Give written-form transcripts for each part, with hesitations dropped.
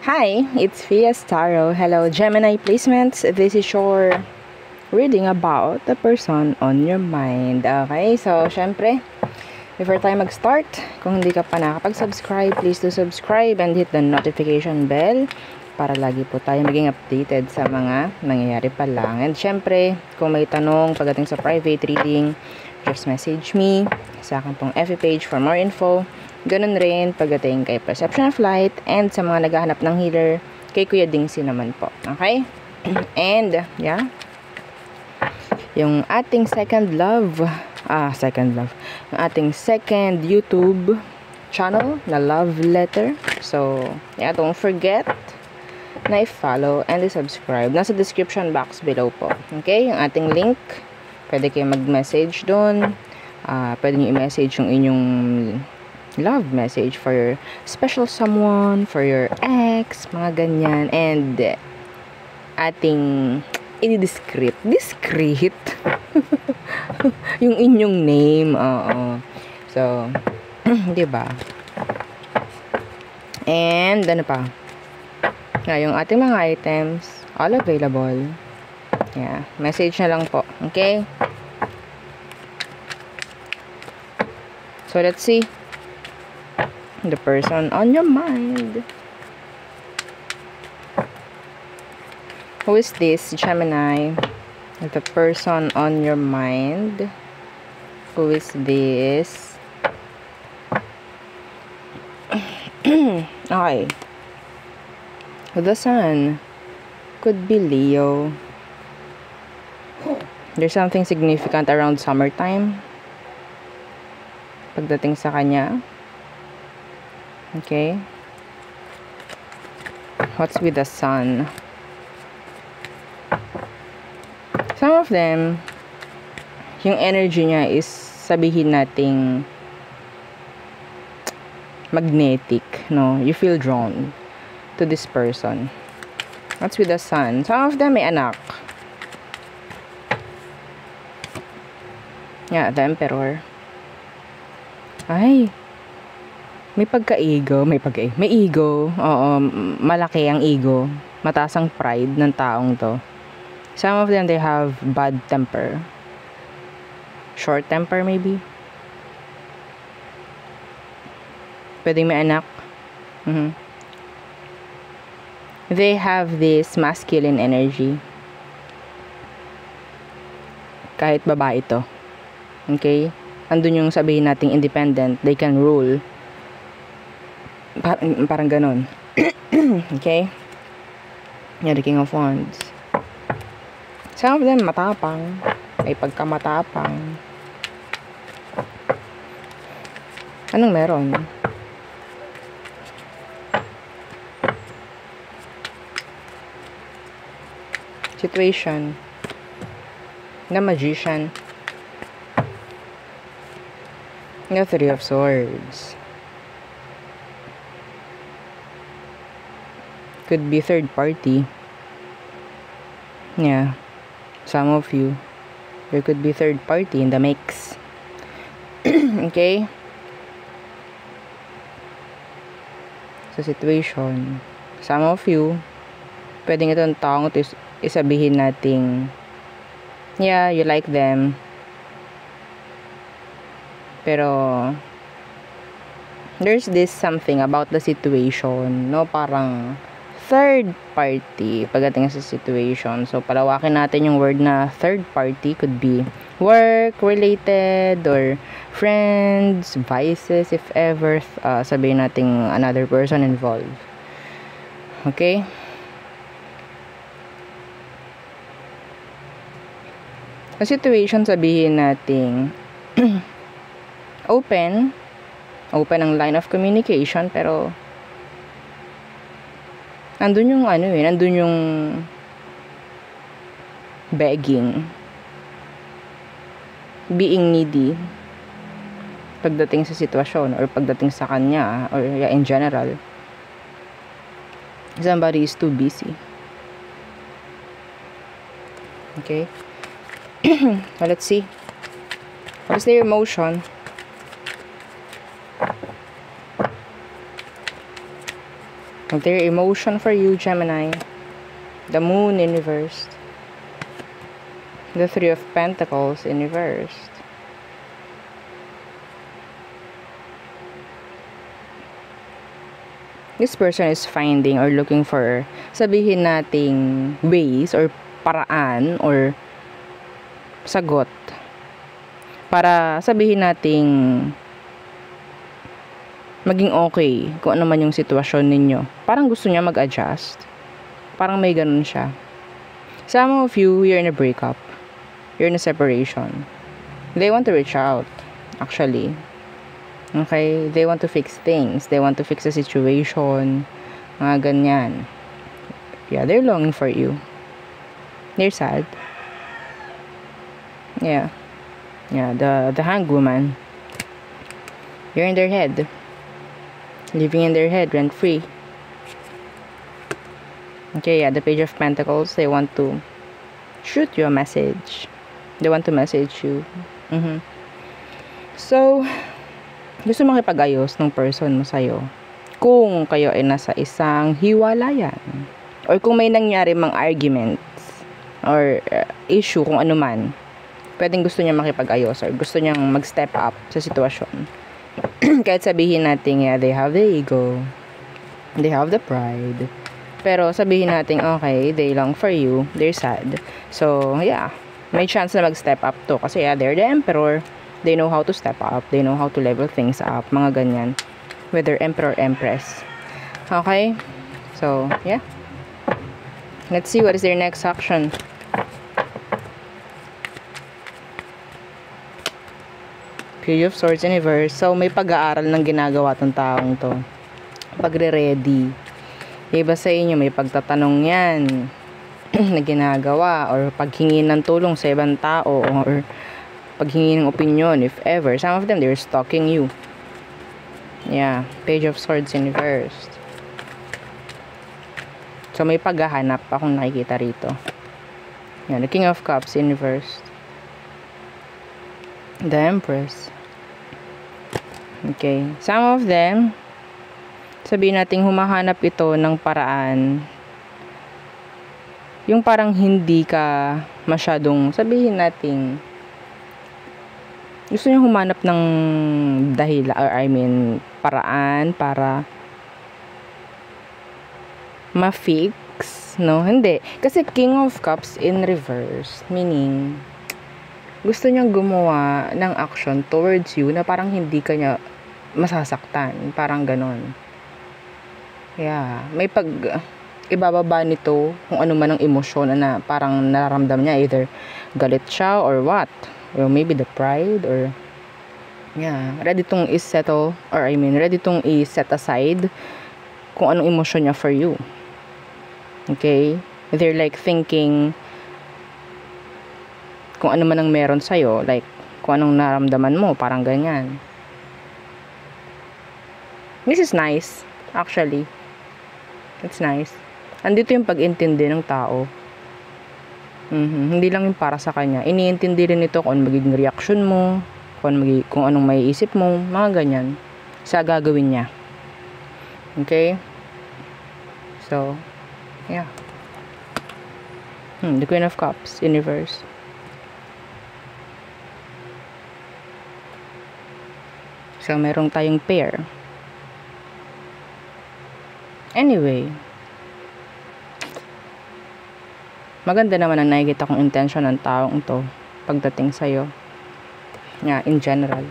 Hi, it's Fias Tarot. Hello, Gemini placements. This is your reading about the person on your mind. Okay, so syempre, before tayo mag-start, kung hindi ka pa nakapag-subscribe, please do subscribe and hit the notification bell para lagi po tayo maging updated sa mga nangyayari pa lang. And syempre, kung may tanong pagdating sa private reading, just message me sa akin pong FB page for more info. Ganun rin pagdating kay Perception of Light and sa mga naghahanap ng healer, kay Kuya Dingsi naman po. Okay? And, yeah. Yung ating second love. Yung ating second YouTube channel na Love Letter. So, yeah, don't forget na i-follow and i-subscribe. Nasa description box below po. Okay? Yung ating link, pwede kayo mag-message doon. Pwede nyo i-message yung inyong love message for your special someone, for your ex, mga ganyan. And ating i-discreet yung inyong name. So, di ba? And ano pa? Yung ating mga items, all available. Yeah, message na lang po. Okay? So, let's see the person on your mind. Who is this, Gemini? The person on your mind. Who is this? Okay. The Sun. Could be Leo. There's something significant around summertime pagdating sa kanya. Okay. What's with the Sun? Some of them, yung energy niya is sabihin nating magnetic, no? You feel drawn to this person. What's with the Sun? Some of them may anak. Yeah, the Emperor. Ay, may pagka-ego, may ego. Oo, malaki ang ego. Mataas ang pride ng taong to. Some of them, they have bad temper. Short temper, maybe. Pwedeng may anak. They have this masculine energy. Kahit babae to. Okay? Andun yung sabihin nating independent. They can rule. Parang ganon. Okay? Yeah, the King of Wands. Some of them matapang. May pagkamatapang. Anong meron? Situation. The Magician. The Three of Swords. Could be third party. Yeah. Some of you. There could be third party in the mix. Okay? Sa situation. Some of you, pwedeng itong taong ito isabihin nating, yeah, you like them. Pero, there's this something about the situation, no? Parang, third party pagdating sa situation. So, palawakin natin yung word na third party. Could be work-related or friends, vices, if ever. Sabihin natin another person involved. Okay? Sa situation, sabihin natin open ang line of communication, pero nandun yung nandun yung begging, being needy pagdating sa sitwasyon or pagdating sa kanya or yeah, in general. Somebody is too busy. Okay? Well, let's see. What is their emotion? Their emotion for you, Gemini. The Moon in reverse. The Three of Pentacles in reverse. This person is finding or looking for, sabihin nating ways or paraan or sagot para sabihin nating maging okay kung ano man yung sitwasyon ninyo. Parang gusto niya mag-adjust. Parang may ganun siya. Some of you, you're in a breakup. You're in a separation. They want to reach out, actually. Okay? They want to fix things. They want to fix the situation. Mga ganyan. Yeah, they're longing for you. They're sad. Yeah. Yeah, the Hanged Woman. You're in their head. Living in their head, rent-free. Okay, yeah, the Page of Pentacles. They want to shoot you a message. They want to message you. So, gusto makipag-ayos ng person mo sa'yo. Kung kayo ay nasa isang hiwalayan. Or kung may nangyari mang arguments. Or issue, kung ano man. Pwedeng gusto niya makipag-ayos. Or gusto niyang mag-step up sa sitwasyon. Kahit sabihin natin, yeah, they have the ego. They have the pride. Pero sabihin natin, okay, they long for you. They're sad. So, yeah. May chance na mag-step up to. Kasi, yeah, they're the emperor. They know how to step up. They know how to level things up. Mga ganyan. Whether emperor or empress. Okay? So, yeah. Let's see what is their next action. Page of Swords in reverse. So, may pag-aaral ng ginagawa tong taong to. Pagre-ready. Iba sa inyo, may pagtatanong yan na ginagawa. Or paghingi ng tulong sa ibang tao. Or paghingi ng opinion, if ever. Some of them, they're stalking you. Yeah. Page of Swords in reverse. So, may paghahanap akong nakikita rito. Yeah, the King of Cups in reverse. The Empress. Okay. Some of them, sabihin natin humahanap ito ng paraan. Yung parang hindi ka masyadong, sabihin natin, gusto niya humanap ng dahil, or paraan para ma-fix, no? Hindi. Kasi King of Cups in reverse, meaning, gusto niyang gumawa ng action towards you na parang hindi ka niya masasaktan. Parang ganon. Yeah. May ibababa nito kung ano man ang emosyon na parang nararamdam niya. Either galit siya or what. Or maybe the pride or yeah. Ready tong i-settle or ready tong i-set aside kung anong emosyon niya for you. Okay? They're like thinking kung ano man ang meron sa'yo, like, kung anong naramdaman mo, parang ganyan. This is nice, actually. It's nice. Andito yung pag-intindi ng tao. Hindi lang yung para sa kanya. Iniintindi rin ito kung ano magiging reaction mo, kung anong may isip mo, mga ganyan. Sa gagawin niya. Okay? So, yeah. The Queen of Cups in reverse. So, meron tayong pair. Anyway, maganda naman ang nakikita kong intention ng taong to pagdating sa'yo. Yeah, in general.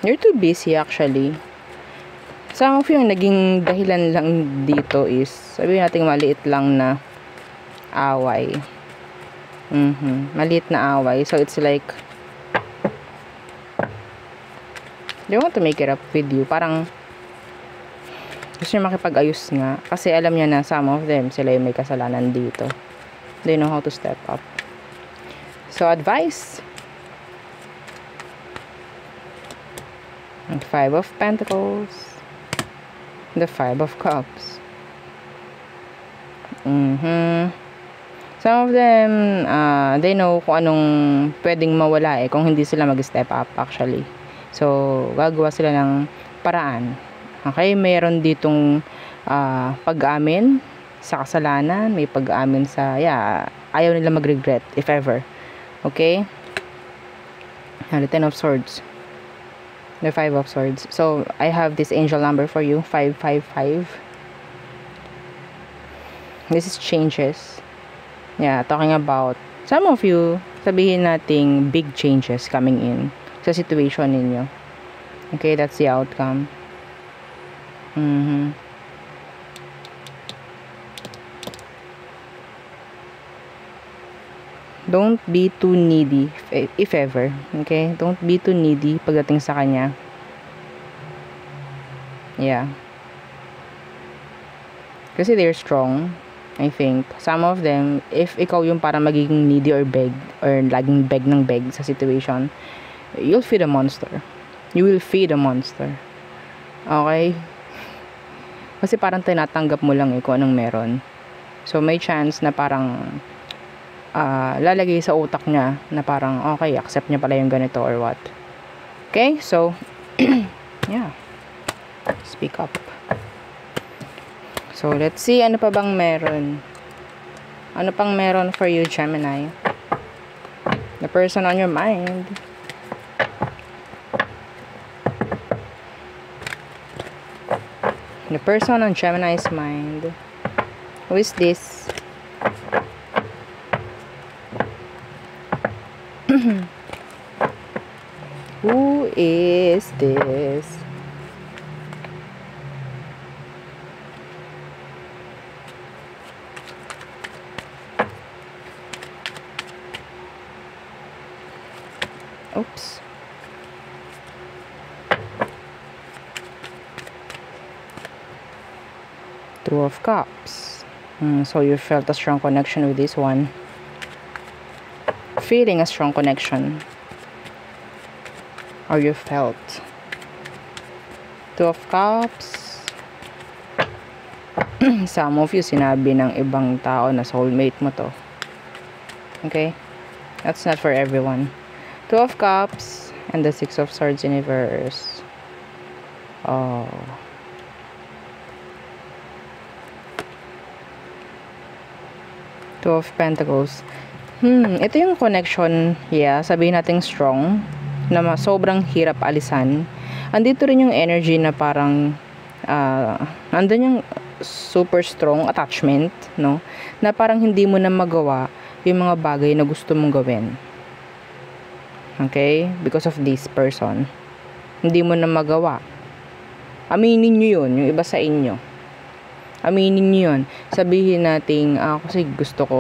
You're too busy actually. Some of yung naging dahilan lang dito is, sabihin natin maliit lang na away. Maliit na away. So, it's like, they want to make it up with you. Parang, gusto niya makipag-ayos nga. Kasi alam niya na some of them, sila yung may kasalanan dito. They know how to step up. So, advice. The Five of Pentacles. The Five of Cups. Some of them, they know kung anong pwedeng mawala kung hindi sila mag-step up actually. So, gagawa sila ng paraan. Okay, mayroon ditong pag-amin sa kasalanan, may pag-amin sa, ayaw nila mag-regret if ever. Okay? The 10 of Swords. The 5 of Swords. So, I have this angel number for you, 555. This is changes. Talking about some of you, sabihin nating big changes coming in sa situation ninyo. Okay, that's the outcome. Don't be too needy if ever. Okay? Don't be too needy pagdating sa kanya. Kasi they're strong. I think some of them, if ikaw yung para magiging needy or beg or laging beg ng beg sa situation, you'll feed a monster. You will feed a monster. Okay? Kasi parang tinatanggap mo lang kung anong meron. So may chance na parang lalagay sa utak niya na parang okay, accept niya pala yung ganito or what. Okay? So speak up. So let's see ano pa bang meron. Ano pang meron for you, Gemini? The person on your mind. The person on Gemini's mind. Who is this? Who is this? Oops. Two of Cups. So you felt a strong connection with this one. Feeling a strong connection. Or you felt. Two of Cups. Some of you sinabi ng ibang tao na soulmate mo to. Okay? That's not for everyone. Two of Cups and the Six of Swords in reverse. Oh. Two of Pentacles. Ito yung connection, sabihin natin strong, na sobrang hirap alisan. Andito rin yung energy na parang, andun yung super strong attachment, no? Na parang hindi mo na magawa yung mga bagay na gusto mong gawin. Okay? Because of this person. Hindi mo na magawa. Aminin nyo yun, yung iba sa inyo. Aminin nyo yun. Sabihin natin, kasi gusto ko,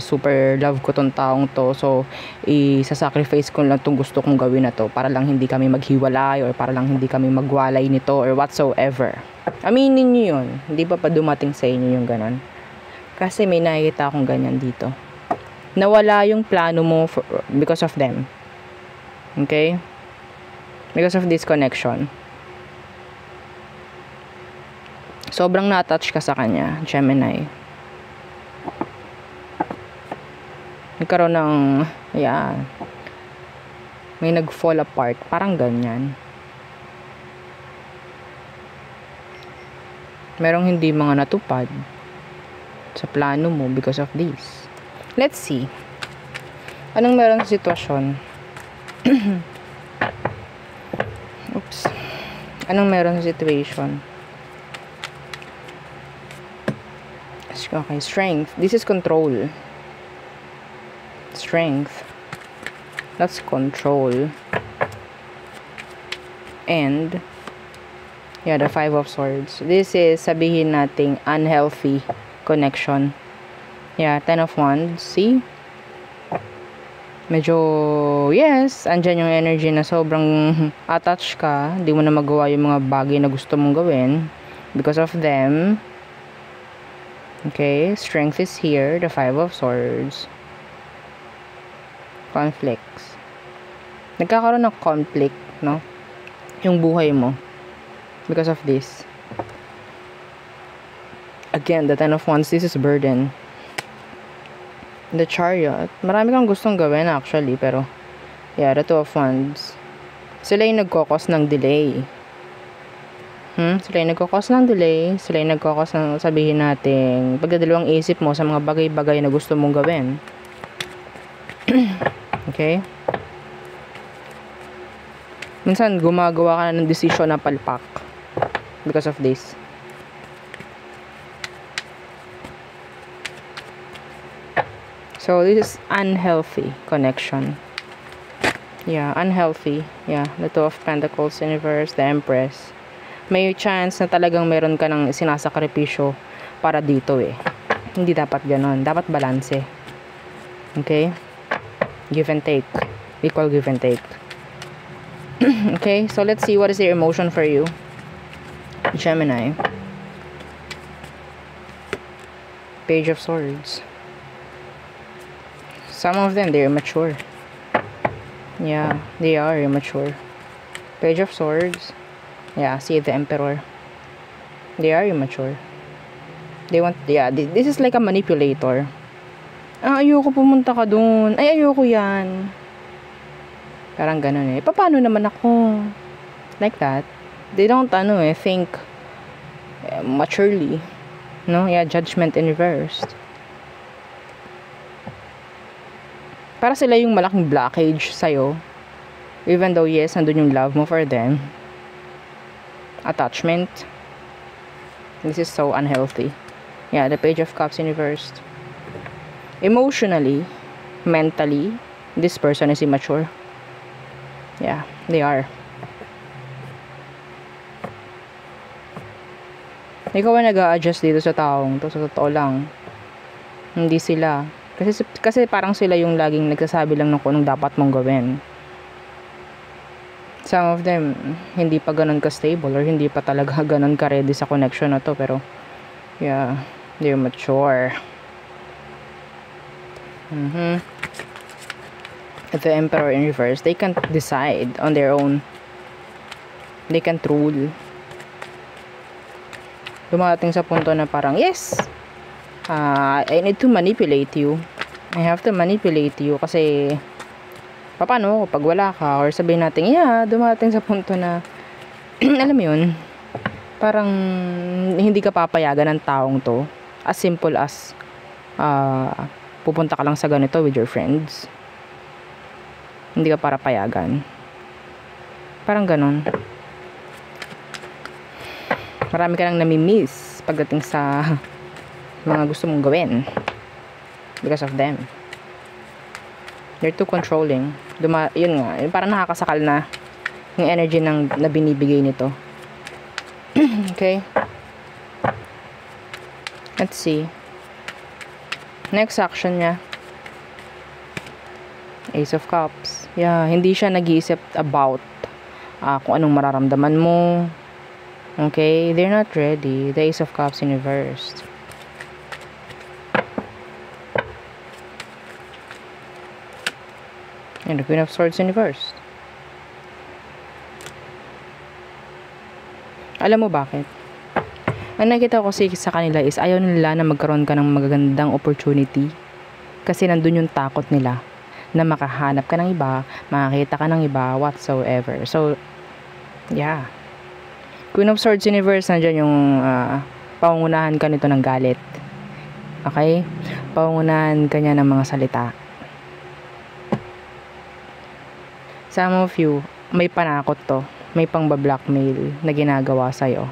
super love ko tong taong to, so, isasacrifice ko lang tong gusto kong gawin na to, para lang hindi kami maghiwalay, or para lang hindi kami magwalay nito, or whatsoever. Aminin nyo yun. Hindi pa dumating sa inyo yung ganon. Kasi may nakikita akong ganyan dito. Nawala yung plano mo because of them. Okay? Because of this connection. Sobrang na-touch ka sa kanya, Gemini. Nagkaroon ng, may nag-fall apart. Parang ganyan. Merong hindi mga natupad sa plano mo because of this. Let's see. Anong meron sa sitwasyon? Oops. Anong meron sa situation? Okay, strength. This is control. Strength. That's control. And the Five of Swords. This is, sabihin nating, unhealthy connection. Ten of Wands. See? Medyo, yes, andyan yung energy na sobrang attached ka. Hindi mo na magawa yung mga bagay na gusto mong gawin because of them. Okay, strength is here, the Five of Swords. Conflicts. Nagkakaroon ng conflict, no? Yung buhay mo. Because of this. Again, the Ten of Wands, this is burden. The Chariot. Marami kang gustong gawin actually, pero yeah, the Two of Wands. Sila yung nagkokos ng delay. Sila yung nagkokos ng delay. Sila yung nagkokos ng, sabihin natin, pagdadalawang isip mo sa mga bagay-bagay na gusto mong gawin. Okay? Minsan, gumagawa ka na ng desisyon na palpak because of this. So, this is unhealthy connection. Yeah, unhealthy. Yeah, the Two of Pentacles, Universe, the Empress. May chance na talagang meron ka ng sinasakripisyo para dito eh. Hindi dapat ganon. Dapat balanse. Okay? Give and take. Equal give and take. Okay, so let's see what is your emotion for you. Gemini. Page of Swords. Some of them, they're immature. Yeah, they are immature. Page of Swords. Yeah, see the Emperor. They are immature. They want, yeah, this is like a manipulator. Ayoko pumunta ka dun. Ay, ayoko yan. Parang ganun eh. Paano naman ako? Like that. They don't, think maturely. No? Yeah, judgment in reversed. Para sila yung malaking blockage sa'yo. Even though, yes, nandun yung love mo for them. Attachment. This is so unhealthy. Yeah, the Page of Cups in reversed. Emotionally, mentally, this person is immature. Yeah, they are. Ikaw ang nag-a-adjust dito sa taong to, sa totoo lang. Hindi sila. Kasi parang sila yung laging nagsasabi lang ng kung anong dapat mong gawin. Some of them, hindi pa ganun ka-stable or hindi pa talaga ganun ka-ready sa connection na to. Pero, yeah, they're mature. The Emperor in reverse, they can't decide on their own. They can't rule. Dumating sa punto na parang, yes! I need to manipulate you. I have to manipulate you kasi paano pag wala ka or sabihin natin yeah, dumating sa punto na alam mo yun, parang hindi ka papayagan ng taong to as simple as pupunta ka lang sa ganito with your friends. Hindi ka para payagan. Parang ganun. Marami ka lang nami-miss pagdating sa mga gusto mong gawin because of them. They're too controlling. Yun nga, yun parang nakakasakal na yung energy na binibigay nito. Okay, let's see next action niya. Ace of Cups. Yeah, hindi siya nag-iisip about kung anong mararamdaman mo. Okay, they're not ready. The Ace of Cups in reversed. And the Queen of Swords in reversed. Alam mo bakit? Ang nakita ko kasi sa kanila is ayaw nila na magkaroon ka ng magagandang opportunity. Kasi nandun yung takot nila na makahanap ka ng iba, makakita ka ng iba, whatsoever. So, yeah. Queen of Swords in reverse, nandiyan yung pangungunahan ka nito ng galit. Okay? Pangungunahan ka niya ng mga salita. Some of you, may panakot to. May pang-blackmail na ginagawa sa'yo.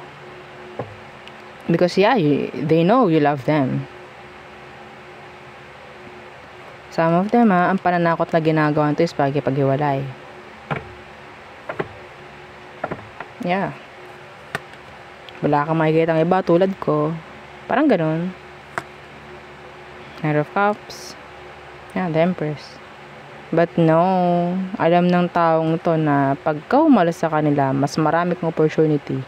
Because yeah, they know you love them. Some of them, ang pananakot na ginagawa nito is paghiwalay. Yeah. Wala kang makikita ng iba tulad ko. Parang ganun. Knight of Cups. Yeah, the Empress. But no, alam ng taong to na pagka umalis sa kanila, mas marami kang opportunity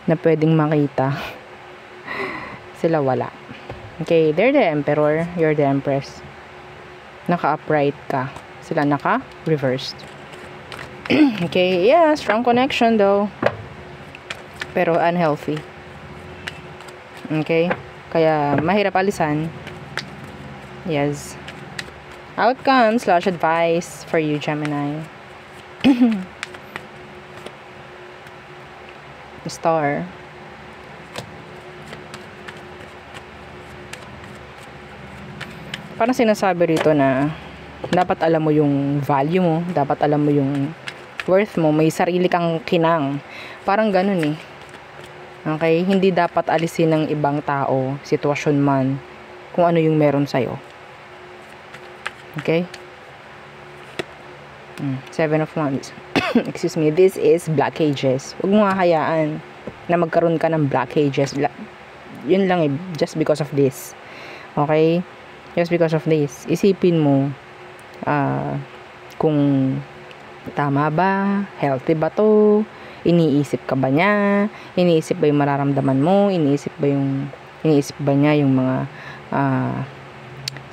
na pwedeng makita. Sila wala. Okay, they're the Emperor, you're the Empress. Naka-upright ka. Sila naka-reversed. Okay, yeah, strong connection though. Pero unhealthy. Okay? Kaya mahirap alisan. Yes. Outcome / advice for you, Gemini. Star. Parang sinasabi rito na dapat alam mo yung value mo, dapat alam mo yung worth mo, may sarili kang kinang. Parang ganun eh. Okay? Hindi dapat alisin ng ibang tao, sitwasyon man, kung ano yung meron sa'yo. Okay? 7 of Wands. Excuse me. This is blockages. Huwag mo hayaan na magkaroon ka ng blockages. Yun lang eh. Just because of this. Okay? Just because of this. Isipin mo kung tama ba? Healthy ba to? Iniisip ka ba niya? Iniisip ba yung mararamdaman mo? Iniisip ba niya yung mga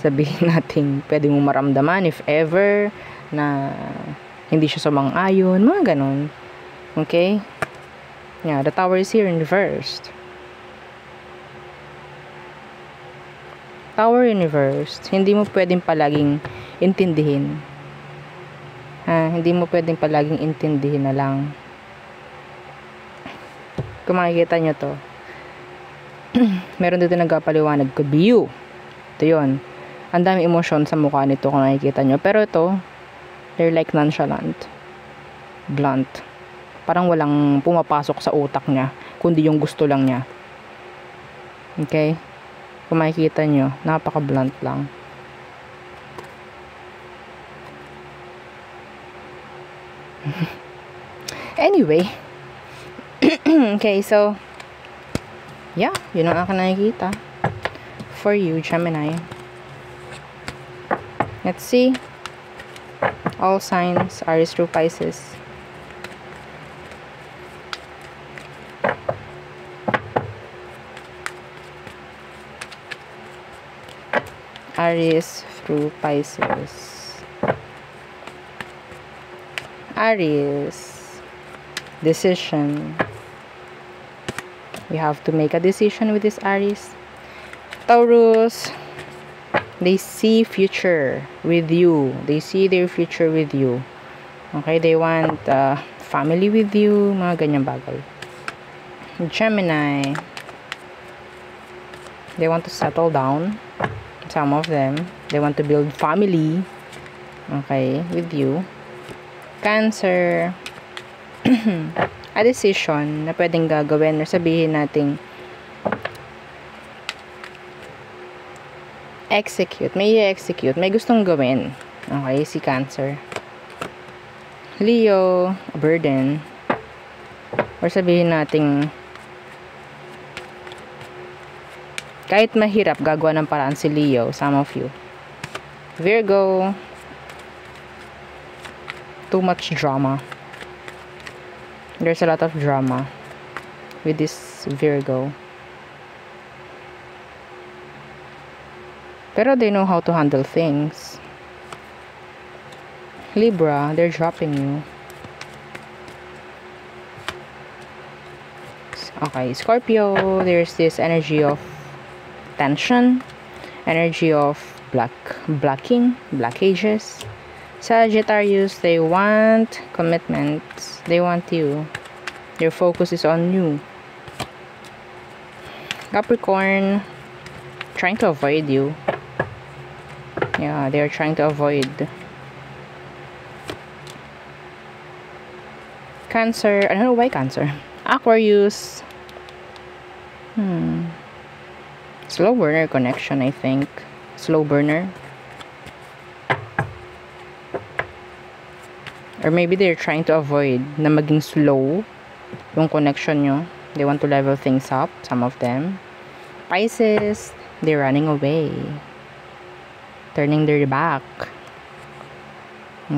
sabihin natin pwede mong maramdaman if ever na hindi siya sumang-ayon, mga ganon. Okay? Yeah, the Tower is here in reversed. Tower in reversed. Hindi mo pwedeng palaging intindihin. Hindi mo pwedeng palaging intindihin na lang. Kung makikita nyo to, meron dito nagpapaliwanag, could be you. Ito yun. Ang dami emosyon sa mukha nito kung nakikita nyo. Pero ito, they're like nonchalant. Blunt. Parang walang pumapasok sa utak niya, kundi yung gusto lang niya. Okay? Kung makikita nyo, napaka-blunt lang. Anyway. Okay, so yeah, yun ang aking nakikita for you, Gemini. Let's see. All signs, Aries through Pisces. Aries through Pisces. Aries. Decision. You have to make a decision with this Aries. Taurus. They see future with you. They see their future with you. Okay, they want family with you. Mga ganyang bagay. Gemini. They want to settle down. Some of them. They want to build family. Okay, with you. Cancer. A decision na pwedeng gagawin or sabihin nating execute. May i-execute. May gustong gawin. Okay, si Cancer. Leo, a burden. Or sabihin nating kahit mahirap, gagawa ng paraan si Leo, some of you. Virgo, too much drama. There's a lot of drama with this Virgo. Pero they know how to handle things. Libra, they're dropping you. Okay, Scorpio, there's this energy of tension, energy of blockages. Sagittarius, they want commitments. They want you. Their focus is on you. Capricorn, trying to avoid you. Yeah, they're trying to avoid. Cancer, I don't know why Cancer. Aquarius. Slow burner connection, I think. Slow burner. Or maybe they're trying to avoid na maging slow yung connection nyo. They want to level things up, some of them. Pisces, they're running away. Turning their back.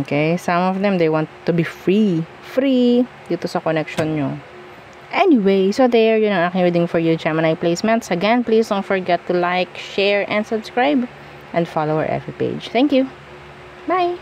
Okay, some of them, they want to be free. Free dito sa connection nyo. Anyway, so there, yun ang aking reading for you, Gemini placements. Again, please don't forget to like, share, and subscribe. And follow our FB page. Thank you. Bye!